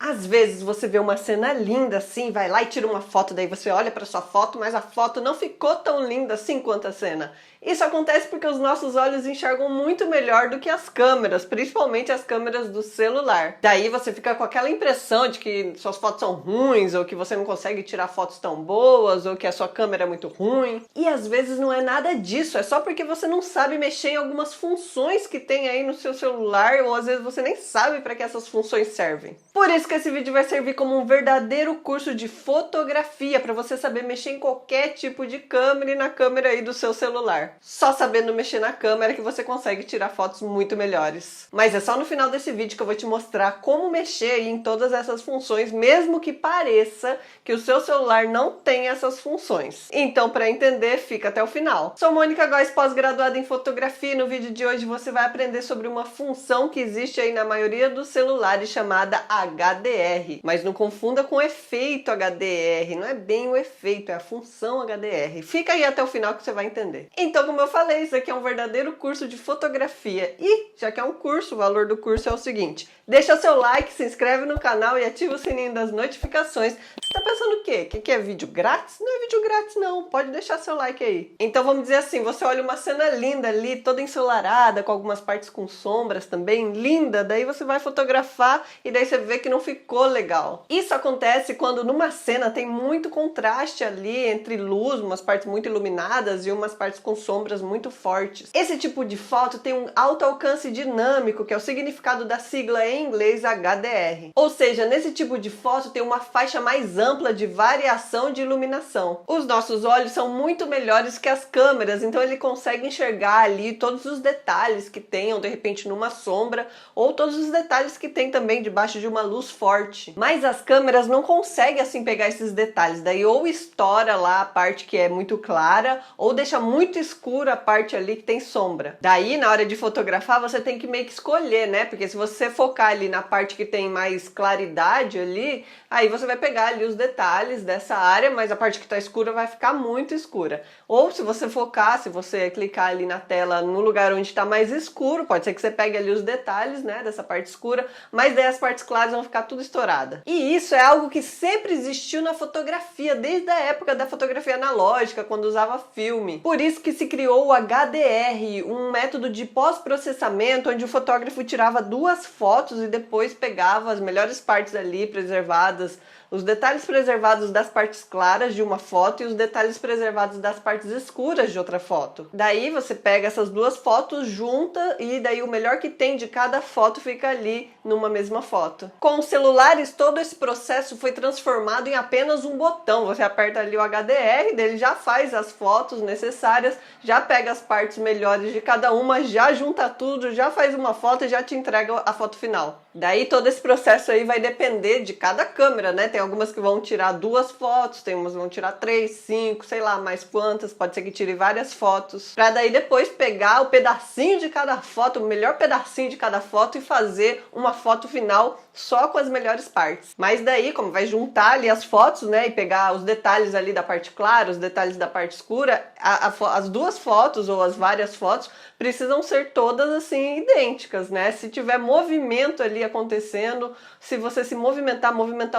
Às vezes você vê uma cena linda assim, vai lá e tira uma foto, daí você olha para sua foto, mas a foto não ficou tão linda assim quanto a cena. Isso acontece porque os nossos olhos enxergam muito melhor do que as câmeras, principalmente as câmeras do celular. Daí você fica com aquela impressão de que suas fotos são ruins, ou que você não consegue tirar fotos tão boas, ou que a sua câmera é muito ruim. E às vezes não é nada disso, é só porque você não sabe mexer em algumas funções que tem aí no seu celular, ou às vezes você nem sabe para que essas funções servem. Por isso que esse vídeo vai servir como um verdadeiro curso de fotografia, para você saber mexer em qualquer tipo de câmera e na câmera aí do seu celular. Só sabendo mexer na câmera que você consegue tirar fotos muito melhores. Mas é só no final desse vídeo que eu vou te mostrar como mexer aí em todas essas funções, mesmo que pareça que o seu celular não tem essas funções. Então, para entender, fica até o final. Sou Mônica Góes, pós-graduada em fotografia, e no vídeo de hoje você vai aprender sobre uma função que existe aí na maioria dos celulares chamada HDR. Mas não confunda com efeito HDR, não é bem o efeito, é a função HDR. Fica aí até o final que você vai entender. Então, como eu falei, isso aqui é um verdadeiro curso de fotografia. E, já que é um curso, o valor do curso é o seguinte: deixa seu like, se inscreve no canal e ativa o sininho das notificações. Você tá pensando o quê? Que é vídeo grátis? Não é vídeo grátis não, pode deixar seu like aí. Então vamos dizer assim, você olha uma cena linda ali, toda ensolarada, com algumas partes com sombras também, linda, daí você vai fotografar e daí você vê que não ficou legal. Isso acontece quando numa cena tem muito contraste ali entre luz, umas partes muito iluminadas e umas partes com sombras muito fortes. Esse tipo de foto tem um alto alcance dinâmico, que é o significado da sigla em inglês HDR. Ou seja, nesse tipo de foto tem uma faixa mais ampla de variação de iluminação. Os nossos olhos são muito melhores que as câmeras, então ele consegue enxergar ali todos os detalhes que tenham de repente numa sombra, ou todos os detalhes que tem também debaixo de uma luz forte. Mas as câmeras não conseguem assim pegar esses detalhes, daí ou estoura lá a parte que é muito clara, ou deixa muito escura a parte ali que tem sombra. Daí na hora de fotografar você tem que meio que escolher, né? Porque se você focar ali na parte que tem mais claridade ali, aí você vai pegar ali os detalhes dessa área, mas a parte que está escura vai ficar muito escura. Ou se você focar, se você clicar ali na tela no lugar onde está mais escuro, pode ser que você pegue ali os detalhes, né, dessa parte escura, mas daí as partes claras vão ficar tudo estourada. E isso é algo que sempre existiu na fotografia, desde a época da fotografia analógica, quando usava filme. Por isso que se criou o HDR, um método de pós-processamento onde o fotógrafo tirava duas fotos e depois pegava as melhores partes ali preservadas, os detalhes preservados das partes claras de uma foto e os detalhes preservados das partes escuras de outra foto. Daí você pega essas duas fotos, junta e daí o melhor que tem de cada foto fica ali numa mesma foto. Com os celulares, todo esse processo foi transformado em apenas um botão. Você aperta ali o HDR, dele já faz as fotos necessárias, já pega as partes melhores de cada uma, já junta tudo, já faz uma foto e já te entrega a foto final. Daí todo esse processo aí vai depender de cada câmera, né? Tem algumas que vão tirar duas fotos, tem umas que vão tirar 3, 5, sei lá mais quantas, pode ser que tire várias fotos, pra daí depois pegar o pedacinho de cada foto, o melhor pedacinho de cada foto e fazer uma foto final só com as melhores partes. Mas daí, como vai juntar ali as fotos, né, e pegar os detalhes ali da parte clara, os detalhes da parte escura, as duas fotos ou as várias fotos precisam ser todas assim idênticas, né? Se tiver movimento ali acontecendo, se você se movimentar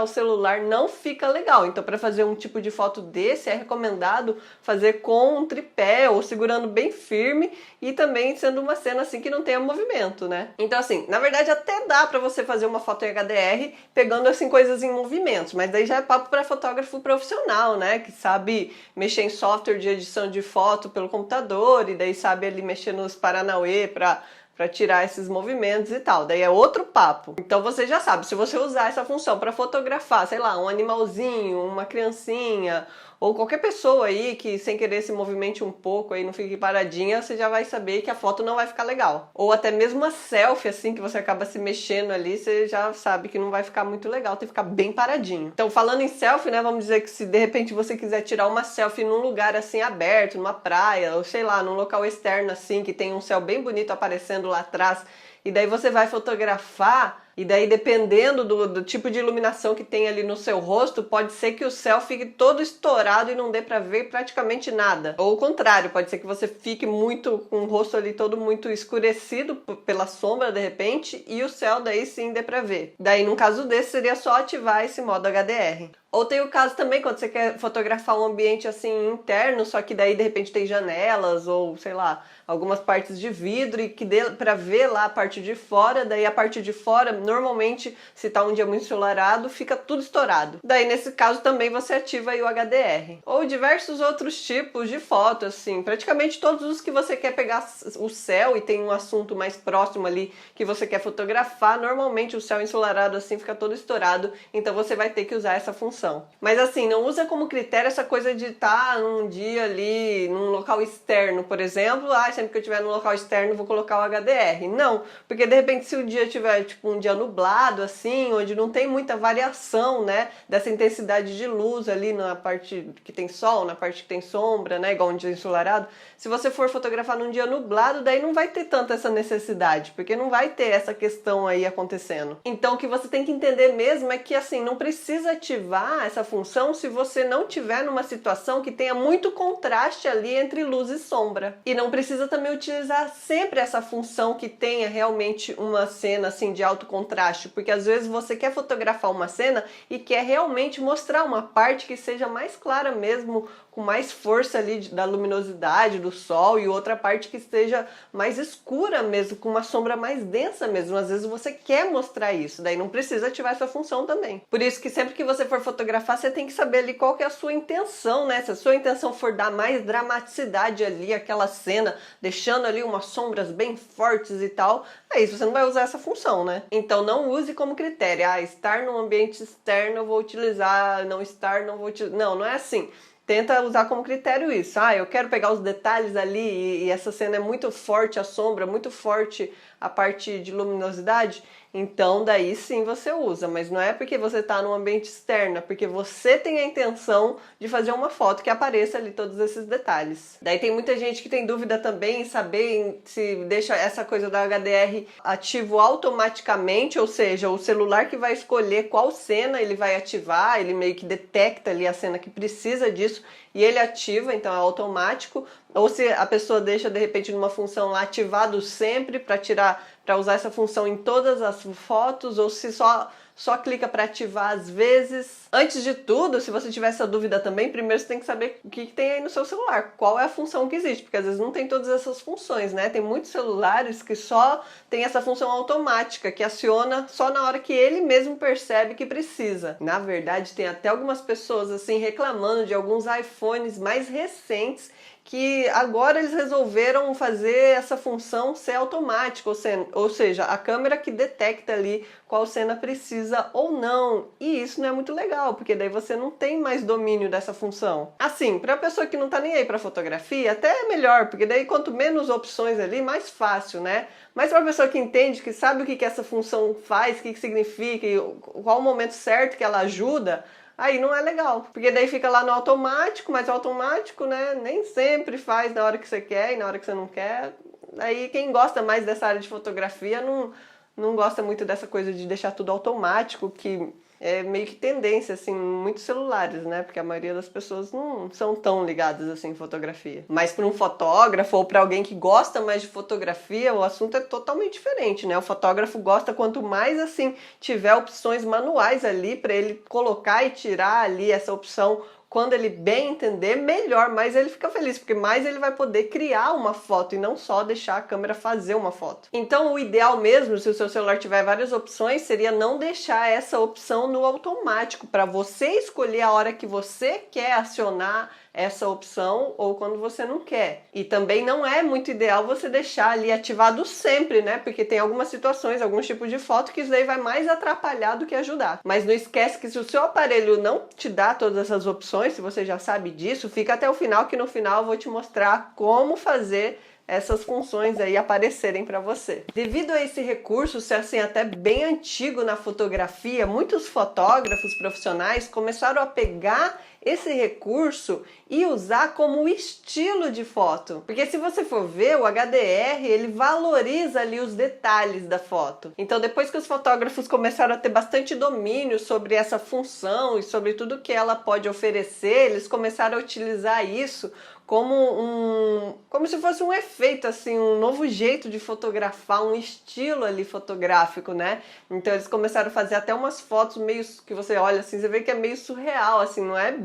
o celular, não fica legal. Então, para fazer um tipo de foto desse, é recomendado fazer com um tripé ou segurando bem firme e também sendo uma cena assim que não tenha movimento, né? Então, assim, na verdade até dá para você fazer uma foto em HDR pegando assim coisas em movimentos, mas daí já é papo para fotógrafo profissional, né? Que sabe mexer em software de edição de foto pelo computador e daí sabe ali mexer nos Paranauê para tirar esses movimentos e tal. Daí é outro papo. Então você já sabe, se você usar essa função para fotografar, sei lá, um animalzinho, uma criancinha, ou qualquer pessoa aí que sem querer se movimente um pouco aí, não fique paradinha, você já vai saber que a foto não vai ficar legal. Ou até mesmo uma selfie assim, que você acaba se mexendo ali, você já sabe que não vai ficar muito legal, tem que ficar bem paradinho. Então falando em selfie, né, vamos dizer que se de repente você quiser tirar uma selfie num lugar assim aberto, numa praia, ou sei lá, num local externo assim, que tem um céu bem bonito aparecendo lá atrás, e daí você vai fotografar, E daí, dependendo do tipo de iluminação que tem ali no seu rosto, pode ser que o céu fique todo estourado e não dê pra ver praticamente nada. Ou o contrário, pode ser que você fique muito com o rosto ali todo muito escurecido pela sombra de repente e o céu daí sim dê pra ver. Daí, num caso desse, seria só ativar esse modo HDR. Ou tem o caso também quando você quer fotografar um ambiente assim interno, só que daí de repente tem janelas ou sei lá, algumas partes de vidro e que dê pra ver lá a parte de fora, daí a parte de fora, normalmente, se tá um dia muito ensolarado, fica tudo estourado. Daí nesse caso também você ativa aí o HDR. Ou diversos outros tipos de foto, assim, praticamente todos os que você quer pegar o céu e tem um assunto mais próximo ali que você quer fotografar, normalmente o céu ensolarado assim fica todo estourado, então você vai ter que usar essa função. Mas assim, não usa como critério essa coisa de estar num dia ali, num local externo, por exemplo, sempre que eu estiver num local externo vou colocar o HDR. Não, porque de repente se o dia tiver tipo um dia nublado assim, onde não tem muita variação, né, dessa intensidade de luz ali na parte que tem sol, na parte que tem sombra, né, igual um dia ensolarado, se você for fotografar num dia nublado, daí não vai ter tanta essa necessidade, porque não vai ter essa questão aí acontecendo. Então o que você tem que entender mesmo é que assim, não precisa ativar essa função se você não tiver numa situação que tenha muito contraste ali entre luz e sombra. E não precisa também utilizar sempre essa função que tenha realmente uma cena assim de alto contraste, porque às vezes você quer fotografar uma cena e quer realmente mostrar uma parte que seja mais clara mesmo, com mais força ali da luminosidade do sol, e outra parte que esteja mais escura mesmo, com uma sombra mais densa mesmo. Às vezes você quer mostrar isso, daí não precisa ativar essa função também. Por isso que sempre que você for fotografar, você tem que saber ali qual que é a sua intenção, né? Se a sua intenção for dar mais dramaticidade ali àquela cena, deixando ali umas sombras bem fortes e tal, aí você não vai usar essa função, né? Então não use como critério, estar num ambiente externo eu vou utilizar, não estar, não vou utilizar. Não, não é assim. Tenta usar como critério isso. Eu quero pegar os detalhes ali e essa cena é muito forte a sombra, muito forte a parte de luminosidade, então daí sim você usa, mas não é porque você está num ambiente externo, é porque você tem a intenção de fazer uma foto que apareça ali todos esses detalhes. Daí tem muita gente que tem dúvida também em saber se deixa essa coisa da HDR ativo automaticamente, ou seja, o celular que vai escolher qual cena ele vai ativar, ele meio que detecta ali a cena que precisa disso e ele ativa, então é automático, ou se a pessoa deixa de repente numa função lá ativado sempre para usar essa função em todas as fotos, ou se só clica para ativar às vezes. Antes de tudo, se você tiver essa dúvida também, primeiro você tem que saber o que tem aí no seu celular, qual é a função que existe, porque às vezes não tem todas essas funções, né? Tem muitos celulares que só tem essa função automática, que aciona só na hora que ele mesmo percebe que precisa. Na verdade, tem até algumas pessoas assim reclamando de alguns iPhones mais recentes que agora eles resolveram fazer essa função ser automática, ou seja, a câmera que detecta ali qual cena precisa ou não. E isso não é muito legal, porque daí você não tem mais domínio dessa função. Assim, para a pessoa que não tá nem aí para fotografia, até é melhor, porque daí quanto menos opções ali, mais fácil, né? Mas para a pessoa que entende, que sabe o que essa função faz, o que significa, e qual o momento certo que ela ajuda, aí não é legal, porque daí fica lá no automático, mas o automático, né, nem sempre faz na hora que você quer e na hora que você não quer. Aí quem gosta mais dessa área de fotografia não gosta muito dessa coisa de deixar tudo automático, que é meio que tendência, assim, em muitos celulares, né? Porque a maioria das pessoas não são tão ligadas, assim, em fotografia. Mas para um fotógrafo ou para alguém que gosta mais de fotografia, o assunto é totalmente diferente, né? O fotógrafo gosta quanto mais, assim, tiver opções manuais ali para ele colocar e tirar ali essa opção. Quando ele bem entender, melhor, mais ele fica feliz, porque mais ele vai poder criar uma foto e não só deixar a câmera fazer uma foto. Então o ideal mesmo, se o seu celular tiver várias opções, seria não deixar essa opção no automático, para você escolher a hora que você quer acionar essa opção ou quando você não quer. E também não é muito ideal você deixar ali ativado sempre, né? Porque tem algumas situações, alguns tipos de foto que isso daí vai mais atrapalhar do que ajudar. Mas não esquece que se o seu aparelho não te dá todas essas opções, se você já sabe disso, fica até o final, que no final eu vou te mostrar como fazer essas funções aí aparecerem para você. Devido a esse recurso ser assim até bem antigo na fotografia, muitos fotógrafos profissionais começaram a pegar esse recurso e usar como estilo de foto. Porque se você for ver, o HDR, ele valoriza ali os detalhes da foto. Então, depois que os fotógrafos começaram a ter bastante domínio sobre essa função e sobre tudo que ela pode oferecer, eles começaram a utilizar isso como se fosse um efeito, assim, um novo jeito de fotografar, um estilo ali fotográfico, né? Então eles começaram a fazer até umas fotos meio que você olha assim, você vê que é meio surreal, assim, não é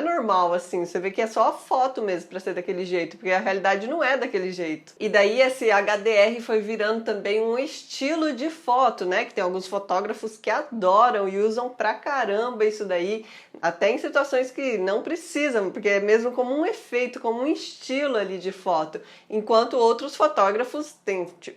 normal, assim, você vê que é só a foto mesmo pra ser daquele jeito, porque a realidade não é daquele jeito. E daí esse HDR foi virando também um estilo de foto, né? Que tem alguns fotógrafos que adoram e usam pra caramba isso daí, até em situações que não precisam, porque é mesmo como um efeito, como um estilo ali de foto, enquanto outros fotógrafos,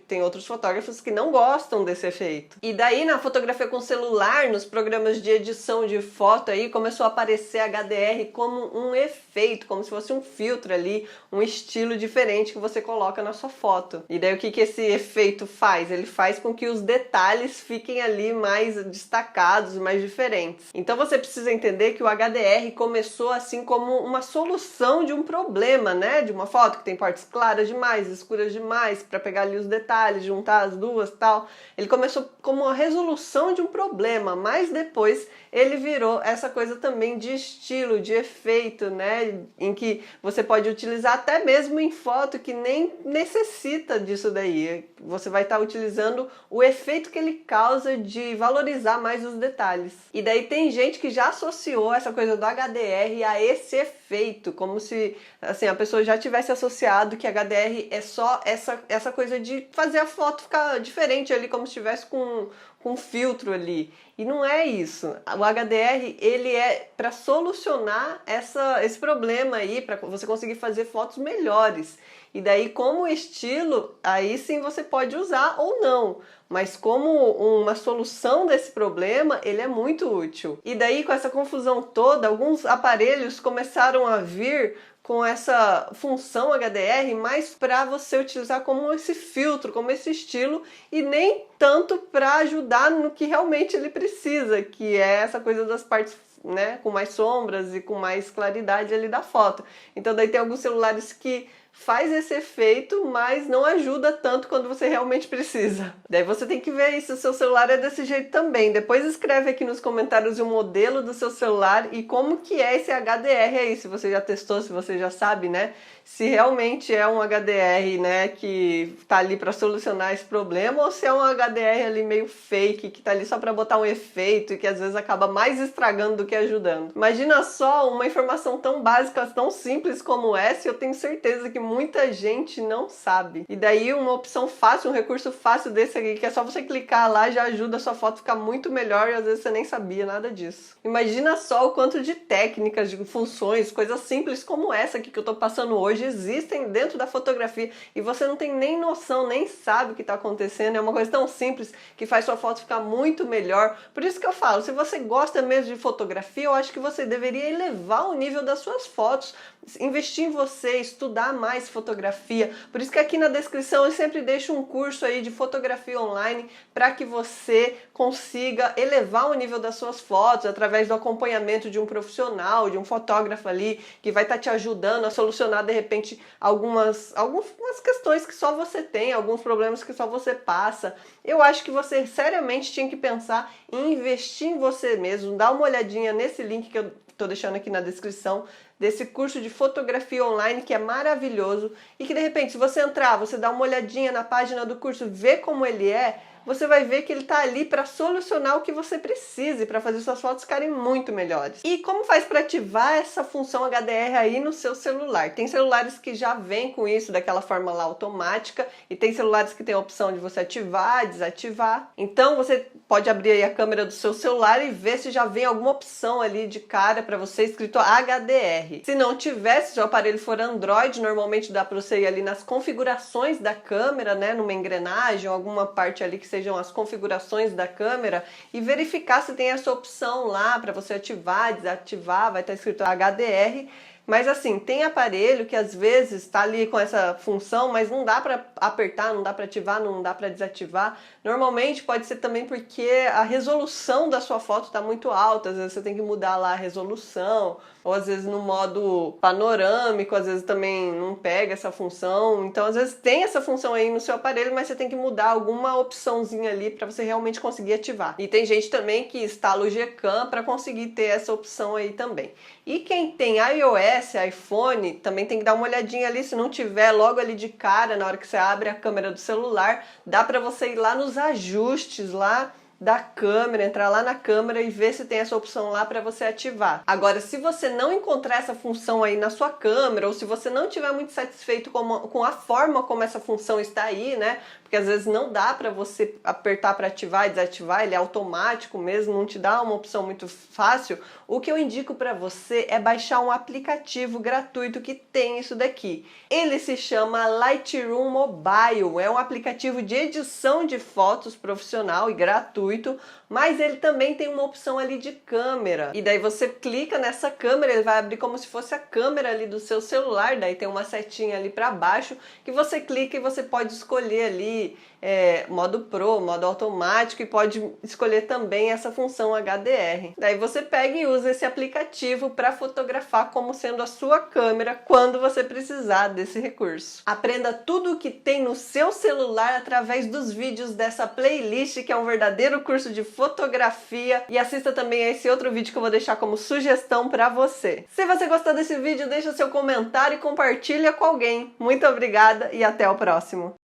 tem outros fotógrafos que não gostam desse efeito. E daí na fotografia com celular, nos programas de edição de foto aí, começou a aparecer HDR como um efeito, como se fosse um filtro ali, um estilo diferente que você coloca na sua foto. E daí o que esse efeito faz? Ele faz com que os detalhes fiquem ali mais destacados, mais diferentes. Então você precisa entender que o HDR começou assim como uma solução de um problema, né? De uma foto que tem partes claras demais, escuras demais, para pegar ali os detalhes, juntar as duas, tal. Ele começou como a resolução de um problema, mas depois ele virou essa coisa também de estilo, de efeito, né? Em que você pode utilizar até mesmo em foto que nem necessita disso daí. Você vai estar utilizando o efeito que ele causa de valorizar mais os detalhes. E daí tem gente que já associou essa coisa do HDR a esse efeito, como se assim, a pessoa já tivesse associado que HDR é só essa coisa de fazer a foto ficar diferente ali, como se estivesse com filtro ali. E não é isso. O HDR, ele é para solucionar esse problema aí, para você conseguir fazer fotos melhores. E daí, como estilo, aí sim você pode usar ou não. Mas como uma solução desse problema, ele é muito útil. E daí, com essa confusão toda, alguns aparelhos começaram a vir com essa função HDR mais para você utilizar como esse filtro, como esse estilo, e nem tanto para ajudar no que realmente ele precisa, que é essa coisa das partes, né, com mais sombras e com mais claridade ali da foto. Então daí tem alguns celulares que faz esse efeito, mas não ajuda tanto quando você realmente precisa. Daí você tem que ver se o seu celular é desse jeito também. Depois escreve aqui nos comentários o modelo do seu celular e como que é esse HDR aí, se você já testou, se você já sabe, né? Se realmente é um HDR, né, que tá ali para solucionar esse problema, ou se é um HDR ali meio fake, que tá ali só para botar um efeito e que às vezes acaba mais estragando do que ajudando. Imagina só uma informação tão básica, tão simples como essa, e eu tenho certeza que muita gente não sabe. E daí uma opção fácil, um recurso fácil desse aqui, que é só você clicar lá, já ajuda a sua foto a ficar muito melhor e às vezes você nem sabia nada disso. Imagina só o quanto de técnicas, de funções, coisas simples como essa aqui que eu tô passando hoje existem dentro da fotografia e você não tem nem noção, nem sabe o que está acontecendo. É uma coisa tão simples que faz sua foto ficar muito melhor. Por isso que eu falo, se você gosta mesmo de fotografia, eu acho que você deveria elevar o nível das suas fotos, investir em você, estudar mais fotografia. Por isso que aqui na descrição eu sempre deixo um curso aí de fotografia online para que você consiga elevar o nível das suas fotos através do acompanhamento de um profissional, de um fotógrafo ali que vai estar te ajudando a solucionar de repente algumas questões que só você tem, alguns problemas que só você passa. Eu acho que você seriamente tinha que pensar em investir em você mesmo. Dá uma olhadinha nesse link que eu estou deixando aqui na descrição desse curso de fotografia online que é maravilhoso e que de repente se você entrar, você dá uma olhadinha na página do curso, ver como ele é, você vai ver que ele está ali para solucionar o que você precise, para fazer suas fotos ficarem muito melhores. E como faz para ativar essa função HDR aí no seu celular? Tem celulares que já vêm com isso daquela forma lá automática e tem celulares que tem a opção de você ativar, desativar. Então você pode abrir aí a câmera do seu celular e ver se já vem alguma opção ali de cara para você escrito HDR. Se não tiver, se o aparelho for Android, normalmente dá para você ir ali nas configurações da câmera, né, numa engrenagem ou alguma parte ali que sejam as configurações da câmera e verificar se tem essa opção lá para você ativar, desativar, vai estar escrito HDR. Mas assim, tem aparelho que às vezes está ali com essa função, mas não dá para apertar, não dá para ativar, não dá para desativar. Normalmente pode ser também porque a resolução da sua foto está muito alta, às vezes você tem que mudar lá a resolução, ou às vezes no modo panorâmico, às vezes também não pega essa função. Então às vezes tem essa função aí no seu aparelho, mas você tem que mudar alguma opçãozinha ali para você realmente conseguir ativar. E tem gente também que instala o Gcam para conseguir ter essa opção aí também. E quem tem iOS, iPhone, também tem que dar uma olhadinha ali, se não tiver logo ali de cara, na hora que você abre a câmera do celular, dá para você ir lá nos ajustes lá da câmera, entrar lá na câmera e ver se tem essa opção lá para você ativar. Agora, se você não encontrar essa função aí na sua câmera, ou se você não estiver muito satisfeito com a forma como essa função está aí, né? Porque às vezes não dá para você apertar para ativar e desativar, ele é automático mesmo, não te dá uma opção muito fácil. O que eu indico para você é baixar um aplicativo gratuito que tem isso daqui. Ele se chama Lightroom Mobile, é um aplicativo de edição de fotos profissional e gratuito, mas ele também tem uma opção ali de câmera. E daí você clica nessa câmera, ele vai abrir como se fosse a câmera ali do seu celular, daí tem uma setinha ali para baixo que você clica e você pode escolher ali modo Pro, modo automático, e pode escolher também essa função HDR. Daí você pega e usa esse aplicativo para fotografar como sendo a sua câmera quando você precisar desse recurso. Aprenda tudo o que tem no seu celular através dos vídeos dessa playlist, que é um verdadeiro curso de fotografia, e assista também a esse outro vídeo que eu vou deixar como sugestão para você. Se você gostou desse vídeo, deixa seu comentário e compartilha com alguém. Muito obrigada e até o próximo!